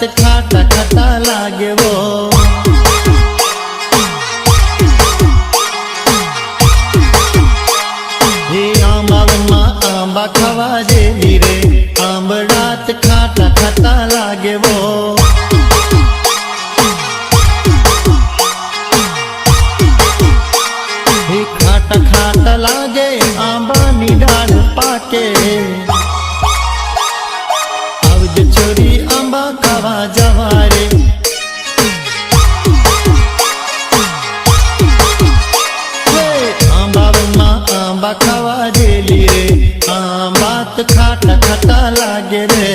बात खाटा खाटा लागे वो। हे आंबा वनमा आंबा खावा जेली रे, आंबळात खाटा खाटा लागे वो। हे खाटा खाटा लागे आंबानी डाळ पाके, आवज छोरी आंबा खावा जवा रे। आंबा वनमा आंबा खावा जेली रे, आंबात खाटा खाटा लागे रे।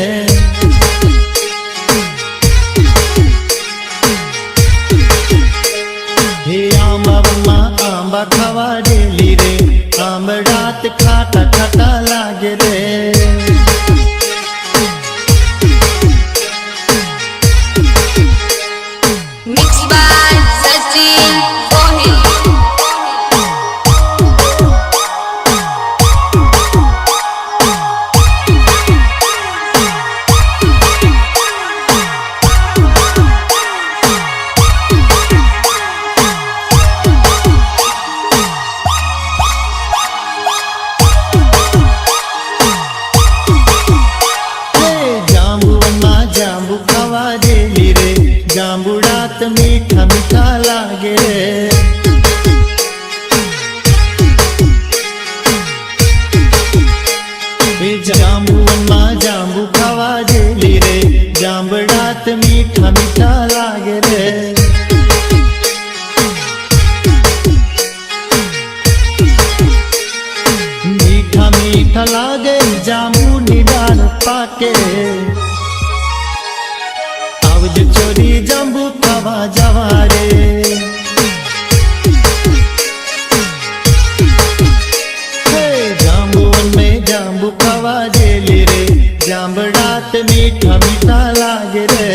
हे आंबा वनमा आंबा खावा जेली रे, आंबळात खाटा खाटा लागे रे। Mixed by Sachin Gohil. Jammu खावा जेली रे, जांबुडात मीठा मीठा लागे रे। जांबू वनमा जांबू खावा जेली रे, जांबुडात मीठा मीठा लागे रे। मीठा मीठा लागे जांबू निडाल पाके, आवज छोरी जांबू खावा जवा रे। जांबू वन में जांबू खावा जेली रे, जांबळात मीठा मीठा लागे रे।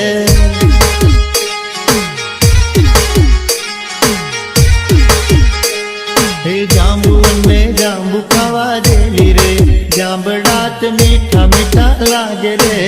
हे जांबू वन में जांबू खावा जेली रे, जांबळात मीठा मीठा लागे रे।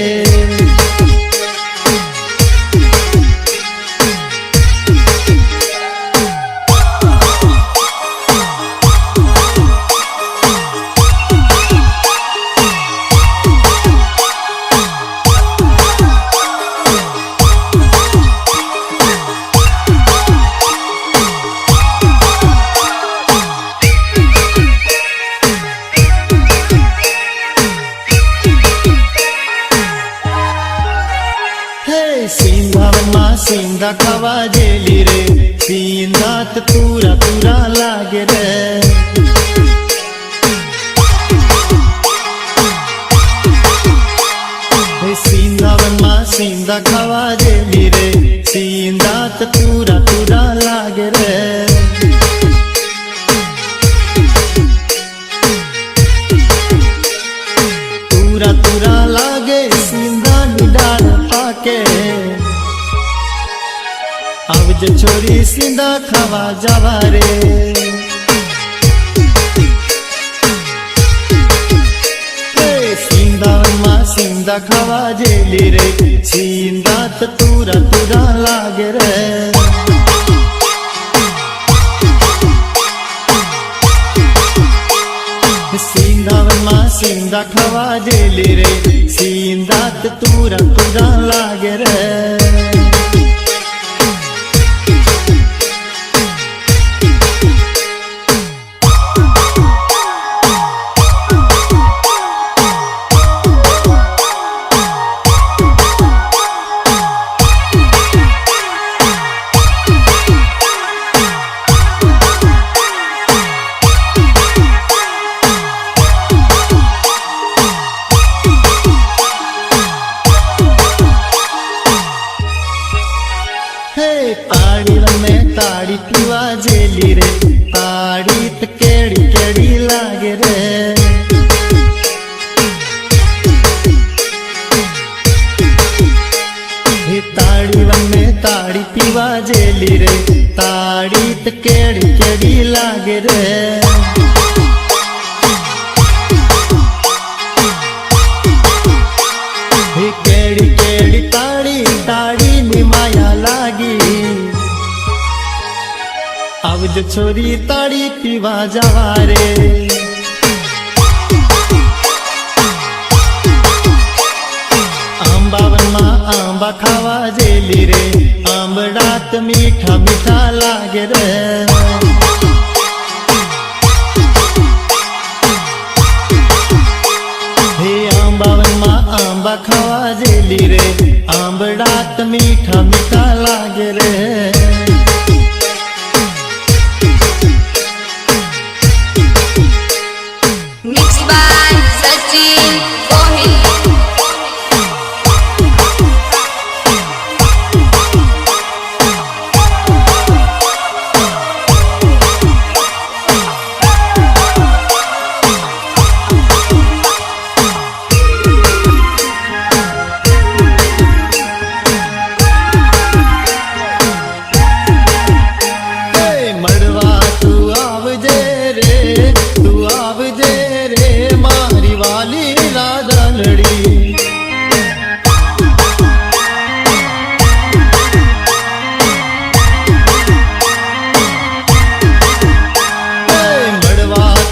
सींधा वनमा सींधा खावा जेली रे, सींधात तूरा तूरा लागे रे। सींधा वनमा सींधा खावा जेली रे, सींधात तूरा तूरा लागे रे। तूरा तूरा लागे सींधा निडाल पाके, आवज छोरी सींधा खावा जवा रे। सींधा वनमा सींधा खावा जेली रे, सींधात तूरा तूरा लागे रे। सींधा वनमा सींधा खावा जेली रे, सींधात तूरा तूरा लागे रे। ताड़ी में ताड़ी पीवा जेली रे, ताड़ी त केड़ी केड़ी लागे रे। ताड़ी में ताड़ी पीवा जेली रे, ताड़ी त केड़ी केड़ी लागे रे। केड़ी केड़ी ताड़ी આવજ છોરી તાળી પીવા જવા રે આંબાવનમાં આંબા ખાવા જેલી રે આંબડાત મીઠા મીઠા લાગે રે હે આંબાવનમાં આંબા ખાવા જેલી રે આંબડાત મીઠા મીઠા લાગે રે Mixed by Sachin Kohli. મળવા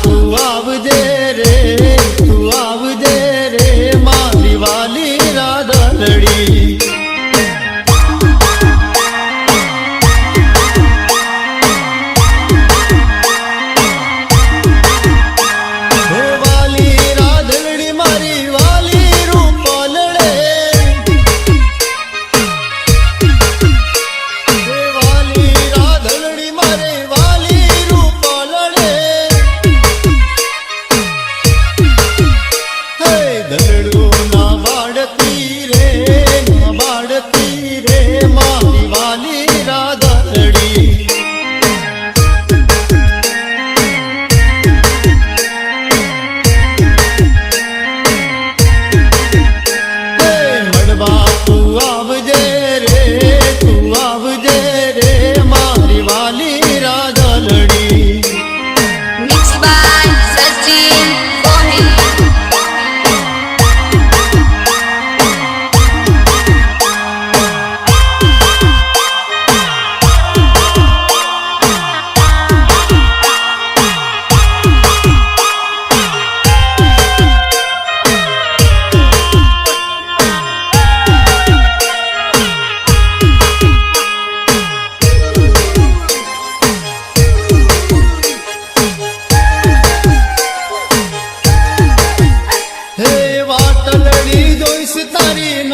તું આવજે રે તું આવજે રે મારી વાલી રાધનડી મળવા તું આવજે રે તું આવજે રે મારી વાલી રાધનડી Mixed by Sachin Kohli. હે વાટલડી જોઈશ તારી